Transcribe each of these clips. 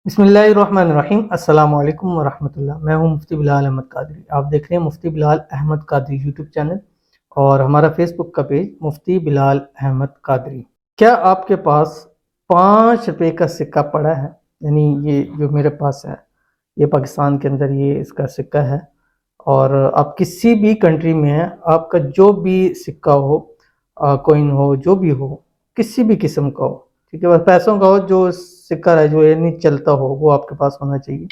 बिस्मिल्लाहिर्रहमानिर्रहीम। अस्सलाम वालेकुम वरहमतुल्लाह। मैं हूं मुफ्ती बिलाल अहमद कादरी। आप देख रहे हैं मुफ्ती बिलाल अहमद कादरी यूट्यूब चैनल और हमारा फेसबुक का पेज मुफ्ती बिलाल अहमद कादरी। क्या आपके पास 5 रुपए का सिक्का पड़ा है? यानी ये जो मेरे पास है, ये पाकिस्तान के अंदर ये इसका सिक्का है और आप किसी भी कंट्री में हैं, आपका जो भी सिक्का हो, कॉइन हो, जो भी हो, किसी भी किस्म का हो, ठीक है, बस पैसों का हो, जो सिक्का है जो यानी चलता हो, वो आपके पास होना चाहिए।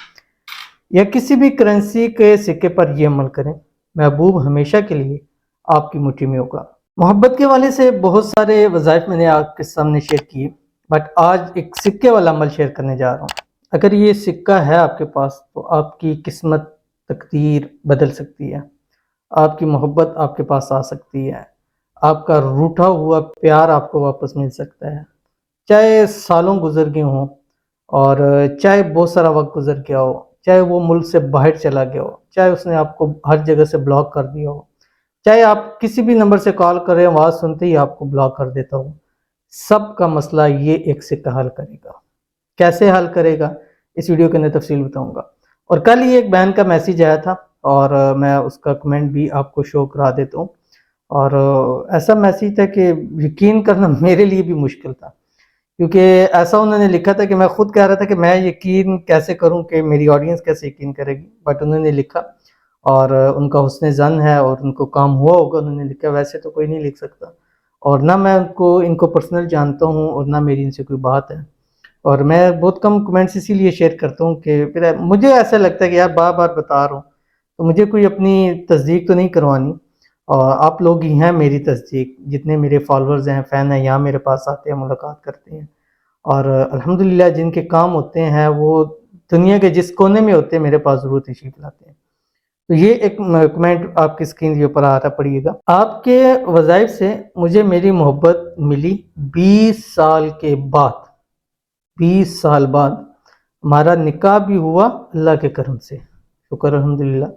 या किसी भी करेंसी के सिक्के पर ये अमल करें, महबूब हमेशा के लिए आपकी मुट्ठी में होगा। मोहब्बत के वाले से बहुत सारे वज़ाइफ मैंने आपके सामने शेयर किए, बट आज एक सिक्के वाला अमल शेयर करने जा रहा हूँ। अगर ये सिक्का है आपके पास तो आपकी किस्मत, तकदीर बदल सकती है, आपकी मोहब्बत आपके पास आ सकती है, आपका रूठा हुआ प्यार आपको वापस मिल सकता है। चाहे सालों गुजर गए हों और चाहे बहुत सारा वक्त गुजर गया हो, चाहे वो मुल्क से बाहर चला गया हो, चाहे उसने आपको हर जगह से ब्लॉक कर दिया हो, चाहे आप किसी भी नंबर से कॉल करें, आवाज़ सुनते ही आपको ब्लॉक कर देता हो, सब का मसला ये एक सिक्का हल करेगा। कैसे हल करेगा, इस वीडियो के अंदर तफसील बताऊंगा। और कल ही एक बहन का मैसेज आया था और मैं उसका कमेंट भी आपको शो करा देता हूँ। और ऐसा मैसेज था कि यकीन करना मेरे लिए भी मुश्किल था, क्योंकि ऐसा उन्होंने लिखा था कि मैं खुद कह रहा था कि मैं यकीन कैसे करूं कि मेरी ऑडियंस कैसे यकीन करेगी, बट उन्होंने लिखा और उनका हुस्न ज़न है और उनको काम हुआ होगा, उन्होंने लिखा। वैसे तो कोई नहीं लिख सकता और ना मैं इनको पर्सनल जानता हूं और ना मेरी इनसे कोई बात है, और मैं बहुत कम कमेंट्स इसीलिए शेयर करता हूं कि फिर मुझे ऐसा लगता है कि यार बार बार बता रहा हूँ तो मुझे कोई अपनी तस्दीक तो नहीं करवानी, और आप लोग ही हैं मेरी तस्दीक, जितने मेरे फॉलोअर्स हैं, फ़ैन हैं, यहाँ मेरे पास आते हैं, मुलाकात करते हैं और अल्हम्दुलिल्लाह जिनके काम होते हैं वो दुनिया के जिस कोने में होते हैं मेरे पास ज़रूर तशरीफ़ लाते हैं। तो ये एक कमेंट आपकी स्क्रीन के ऊपर आ रहा पड़िएगा। आपके वज़ाइफ से मुझे मेरी मोहब्बत मिली 20 साल के बाद। 20 साल बाद हमारा निकाह भी हुआ अल्लाह के करम से, शुक्र अल्हम्दुलिल्लाह।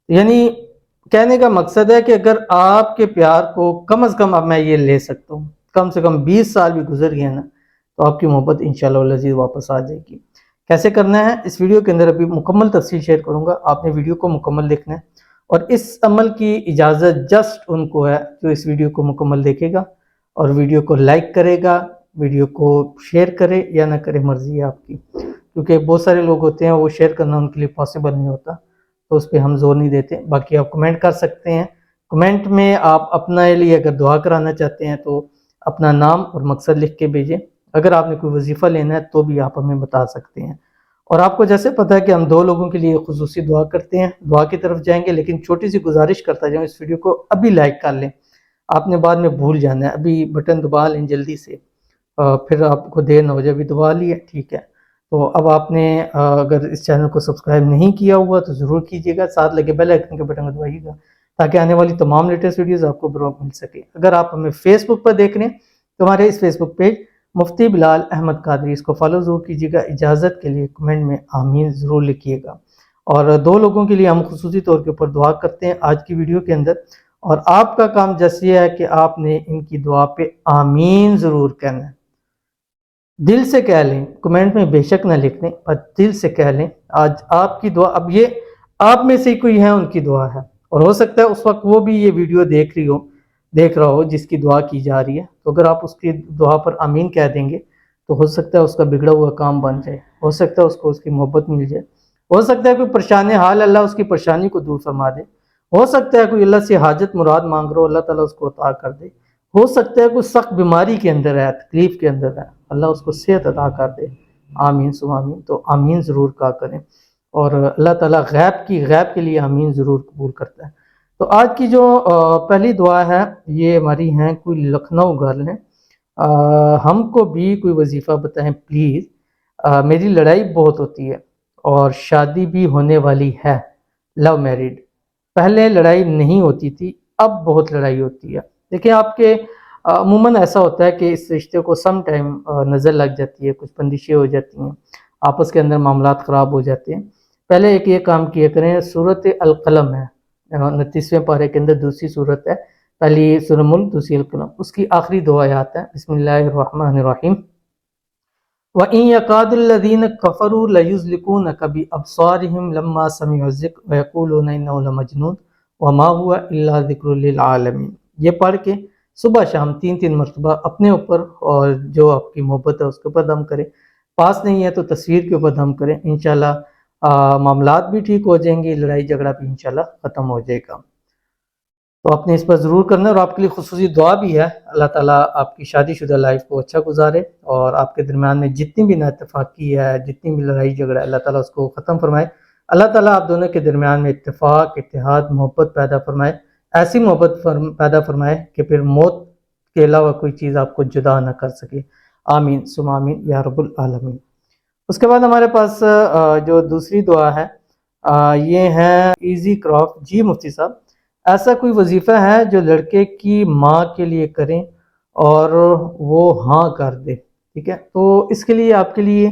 यानी कहने का मकसद है कि अगर आपके प्यार को कम से कम अब मैं ये ले सकता हूँ, कम से कम 20 साल भी गुजर गए ना, तो आपकी मोहब्बत इंशाअल्लाह अज़ीज़ वापस आ जाएगी। कैसे करना है इस वीडियो के अंदर अभी मुकम्मल तफसील शेयर करूँगा, आपने वीडियो को मुकम्मल देखना है और इस अमल की इजाज़त जस्ट उनको है जो इस वीडियो को मुकम्मल देखेगा और वीडियो को लाइक करेगा, वीडियो को शेयर करे या ना करे, मर्जी है आपकी, क्योंकि बहुत सारे लोग होते हैं वो शेयर करना उनके लिए पॉसिबल नहीं होता, तो उस पर हम जोर नहीं देते। बाकी आप कमेंट कर सकते हैं, कमेंट में आप अपने लिए अगर दुआ कराना चाहते हैं तो अपना नाम और मकसद लिख के भेजें। अगर आपने कोई वजीफ़ा लेना है तो भी आप हमें बता सकते हैं। और आपको जैसे पता है कि हम 2 लोगों के लिए खुसूसी दुआ करते हैं, दुआ की तरफ जाएंगे, लेकिन छोटी सी गुजारिश करता जाऊँ, इस वीडियो को अभी लाइक कर लें, आपने बाद में भूल जाना है, अभी बटन दबा लें जल्दी से, फिर आपको देर ना हो जाए। अभी दबा लिया, ठीक है। तो अब आपने अगर इस चैनल को सब्सक्राइब नहीं किया हुआ तो ज़रूर कीजिएगा, साथ लगे बेल आइकन के बटन को दबाइएगा ताकि आने वाली तमाम लेटेस्ट वीडियोज़ आपको बरोबर मिल सके। अगर आप हमें फेसबुक पर देख रहे हैं तो हमारे इस फेसबुक पेज मुफ्ती बिलाल अहमद कादरी, इसको फॉलो ज़रूर कीजिएगा। इजाज़त के लिए कमेंट में आमीन ज़रूर लिखिएगा। और 2 लोगों के लिए हम खुसूसी तौर के ऊपर दुआ करते हैं आज की वीडियो के अंदर, और आपका काम जैसे ये है कि आपने इनकी दुआ पे आमीन ज़रूर कहना है। दिल से कह लें, कमेंट में बेशक ना लिख दें, पर दिल से कह लें आज आपकी दुआ, अब ये आप में से ही कोई है उनकी दुआ है, और हो सकता है उस वक्त वो भी ये वीडियो देख रहा हो जिसकी दुआ की जा रही है। तो अगर आप उसकी दुआ पर आमीन कह देंगे तो हो सकता है उसका बिगड़ा हुआ काम बन जाए, हो सकता है उसको उसकी मोहब्बत मिल जाए, हो सकता है कोई परेशानी हाल अल्लाह उसकी परेशानी को दूर फरमा दे, हो सकता है कोई अल्लाह से हाजत मुराद मांग रहा हो, अल्लाह ताला उसको अता कर दे, हो सकता है कोई सख्त बीमारी के अंदर है, तकलीफ के अंदर है, अल्लाह उसको सेहत अता कर दे। आमीन सुम आमीन। तो आमीन ज़रूर कहा करें और अल्लाह ताला गैब के लिए आमीन ज़रूर कबूल करता है। तो आज की जो पहली दुआ है ये हमारी हैं कोई लखनऊ गर्ल है। हमको भी कोई वजीफ़ा बताएं प्लीज़, मेरी लड़ाई बहुत होती है और शादी भी होने वाली है, लव मैरिड। पहले लड़ाई नहीं होती थी, अब बहुत लड़ाई होती है। देखिए आपके अमूमन ऐसा होता है कि इस रिश्ते को सम टाइम नज़र लग जाती है, कुछ बंदिशें हो जाती हैं, आपस के अंदर मामलात ख़राब हो जाते हैं। पहले एक ये काम किया करें, सूरत अल-क़लम है 29वें पारे के अंदर दूसरी सूरत है, पहली सूरह मुल्क, दूसरी अल-क़लम, उसकी आखिरी 2 आयत है, बिस्मिल्लाहिर्रहमानिर्रहीम وَإِن يَكَادُ الَّذِينَ كَفَرُوا لَيُزْلِقُونَكَ بِأَبْصَارِهِمْ لَمَّا سَمِعُوا الذِّكْرَ وَيَقُولُونَ إِنَّهُ لَمَجْنُونٌ وَمَا هُوَ إِلَّا ذِكْرٌ لِّلْعَالَمِينَ۔ یہ پڑھ کے صبح شام 3 مرتبہ اپنے اوپر اور جو آپ کی محبت ہے اس کے اوپر دم کریں، پاس نہیں ہے تو تصویر کے اوپر دم کریں، انشاءاللہ معاملات بھی ٹھیک ہو جائیں گے، لڑائی جھگڑا بھی انشاءاللہ ختم ہو جائے گا۔ تو آپ نے اس پر ضرور کرنا ہے، اور آپ کے لیے خصوصی دعا بھی ہے، اللہ تعالیٰ آپ کی شادی شدہ لائف کو اچھا گزارے، اور آپ کے درمیان میں جتنی بھی نا اتفاقی ہے، جتنی بھی لڑائی جھگڑا ہے، اللہ تعالیٰ اس کو ختم فرمائے۔ اللہ تعالیٰ آپ دونوں کے درمیان میں اتفاق، اتحاد، محبت پیدا فرمائے، ایسی محبت پیدا فرمائے کہ پھر موت کے علاوہ کوئی چیز آپ کو جدا نہ کر سکے۔ آمین ثم آمین یا رب العالمین۔ اس کے بعد ہمارے پاس جو دوسری دعا ہے یہ ہے ایزی کرافٹ۔ جی مفتی صاحب، ایسا کوئی وظیفہ ہے جو لڑکے کی ماں کے لیے کریں اور وہ ہاں کر دے؟ ٹھیک ہے، تو اس کے لیے آپ کے لیے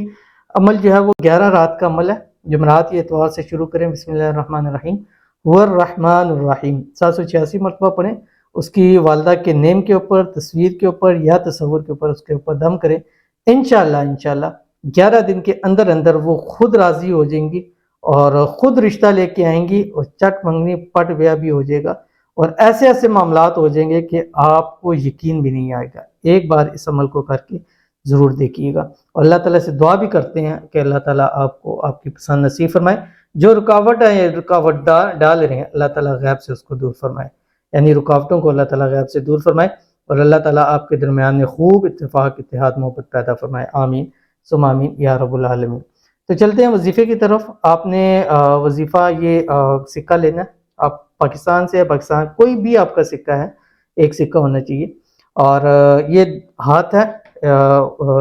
عمل جو ہے وہ 11 رات کا عمل ہے۔ جمعرات یہ اتوار سے شروع کریں۔ بسم اللہ الرحمن الرحیم، هو الرحمن الرحیم 786 مرتبہ پڑھیں۔ اس کی والدہ کے نیم کے اوپر، تصویر کے اوپر یا تصور کے اوپر اس کے اوپر دم کریں۔ انشاءاللہ 11 دن کے اندر اندر وہ خود راضی ہو جائیں گی اور خود رشتہ لے کے آئیں گی، اور چٹ منگنی پٹ بیاہ بھی ہو جائے گا، اور ایسے ایسے معاملات ہو جائیں گے کہ آپ کو یقین بھی نہیں آئے گا۔ ایک بار اس عمل کو کر کے ضرور دیکھیے گا، اور اللہ تعالیٰ سے دعا بھی کرتے ہیں کہ اللہ تعالیٰ آپ کو آپ کی پسند نصیب فرمائے۔ جو رکاوٹ ہے، یہ رکاوٹ ڈال رہے ہیں، اللہ تعالیٰ غیب سے اس کو دور فرمائے، یعنی رکاوٹوں کو اللہ تعالیٰ غیب سے دور فرمائے، اور اللہ تعالیٰ آپ کے درمیان میں خوب اتفاق، اتحاد، محبت پیدا فرمائے۔ آمین ثم آمین یا رب العالمین۔ تو چلتے ہیں وظیفے کی طرف۔ آپ نے وظیفہ یہ سکہ لینا ہے، آپ پاکستان سے ہے، پاکستان کوئی بھی آپ کا سکہ ہے، ایک سکہ ہونا چاہیے، اور یہ ہاتھ ہے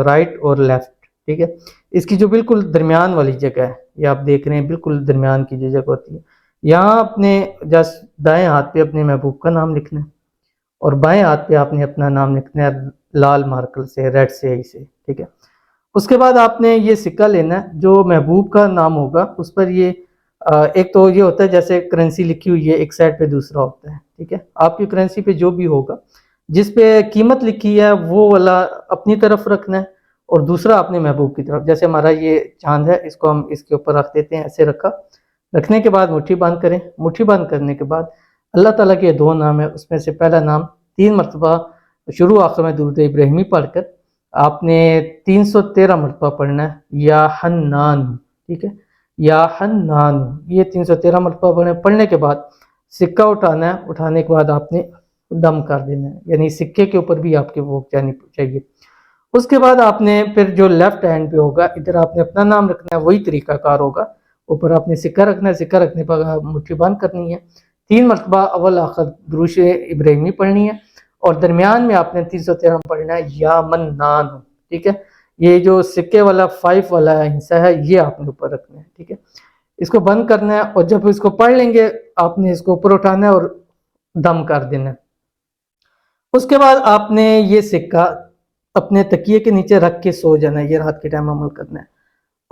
رائٹ اور لیفٹ، ٹھیک ہے۔ اس کی جو بالکل درمیان والی جگہ ہے، یہ آپ دیکھ رہے ہیں بالکل درمیان کی جو جگہ ہوتی ہے، یہاں اپنے جسٹ دائیں ہاتھ پہ اپنے محبوب کا نام لکھنا ہے، اور بائیں ہاتھ پہ آپ نے اپنا نام لکھنا ہے لال مارکر سے، ریڈ سے، ٹھیک ہے۔ اس کے بعد آپ نے یہ سکہ لینا ہے، جو محبوب کا نام ہوگا اس پر یہ ایک تو یہ ہوتا ہے جیسے کرنسی لکھی ہوئی ہے، ایک سائڈ پہ دوسرا ہوتا ہے، ٹھیک ہے۔ آپ کی کرنسی پہ جو بھی ہوگا، جس پہ قیمت لکھی ہے وہ والا اپنی طرف رکھنا ہے، اور دوسرا اپنے محبوب کی طرف۔ جیسے ہمارا یہ چاند ہے، اس کو ہم اس کے اوپر رکھ دیتے ہیں، ایسے رکھنے کے بعد مٹھی بند کریں۔ مٹھی بند کرنے کے بعد اللہ تعالیٰ کے 2 نام ہیں، اس میں سے پہلا نام 3 مرتبہ شروع آخر میں درود ابراہیمی پڑھ کر آپ نے 313 مرتبہ پڑھنا ہے، یا حنان، ٹھیک ہے، یا حنان، یہ 313 مرتبہ پڑھنے کے بعد سکہ اٹھانا ہے۔ اٹھانے کے بعد آپ نے دم کر دینا ہے، یعنی سکے کے اوپر بھی آپ کے وہ جانی چاہیے۔ اس کے بعد آپ نے پھر جو لیفٹ ہینڈ پہ ہوگا، ادھر آپ نے اپنا نام رکھنا ہے، وہی طریقہ کار ہوگا، اوپر آپ نے سکہ رکھنا ہے، سکہ رکھنے پر مٹھی بند کرنی ہے، 3 مرتبہ اول آخر درود ابراہیمی پڑھنی ہے، اور درمیان میں آپ نے 313 پڑھنا ہے یا منان، ٹھیک ہے۔ یہ جو سکے والا 5 والا حصہ ہے یہ آپ نے اوپر رکھنا ہے، ٹھیک ہے۔ اس کو بند کرنا ہے، اور جب اس کو پڑھ لیں گے آپ نے اس کو اوپر اٹھانا ہے اور دم کر دینا ہے۔ اس کے بعد آپ نے یہ سکہ اپنے تکیے کے نیچے رکھ کے سو جانا ہے، یہ رات کے ٹائم عمل کرنا ہے،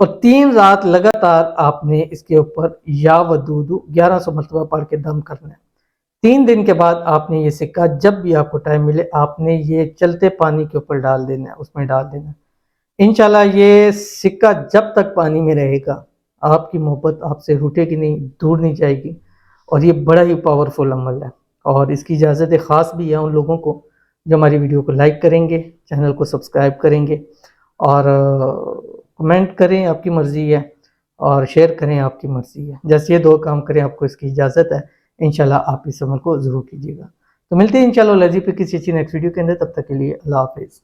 اور 3 رات لگاتار آپ نے اس کے اوپر یا ودود 1100 مرتبہ پڑھ کے دم کرنا ہے۔ 3 دن کے بعد آپ نے یہ سکہ جب بھی آپ کو ٹائم ملے آپ نے یہ چلتے پانی کے اوپر ڈال دینا ہے، اس میں ڈال دینا ہے۔ انشاءاللہ یہ سکہ جب تک پانی میں رہے گا آپ کی محبت آپ سے روٹے گی نہیں، دور نہیں جائے گی، اور یہ بڑا ہی پاورفل عمل ہے، اور اس کی اجازت خاص بھی ہے ان لوگوں کو جو ہماری ویڈیو کو لائک کریں گے، چینل کو سبسکرائب کریں گے، اور کمنٹ کریں، آپ کی مرضی ہے، اور شیئر کریں، آپ کی مرضی ہے۔ جیسے یہ 2 کام کریں آپ کو اس کی اجازت ہے، انشاءاللہ آپ اس عمل کو ضرور کیجیے گا۔ تو ملتے ہیں انشاءاللہ پہ کسی اچھی نیکسٹ ویڈیو کے اندر، تب تک کے لیے اللہ حافظ۔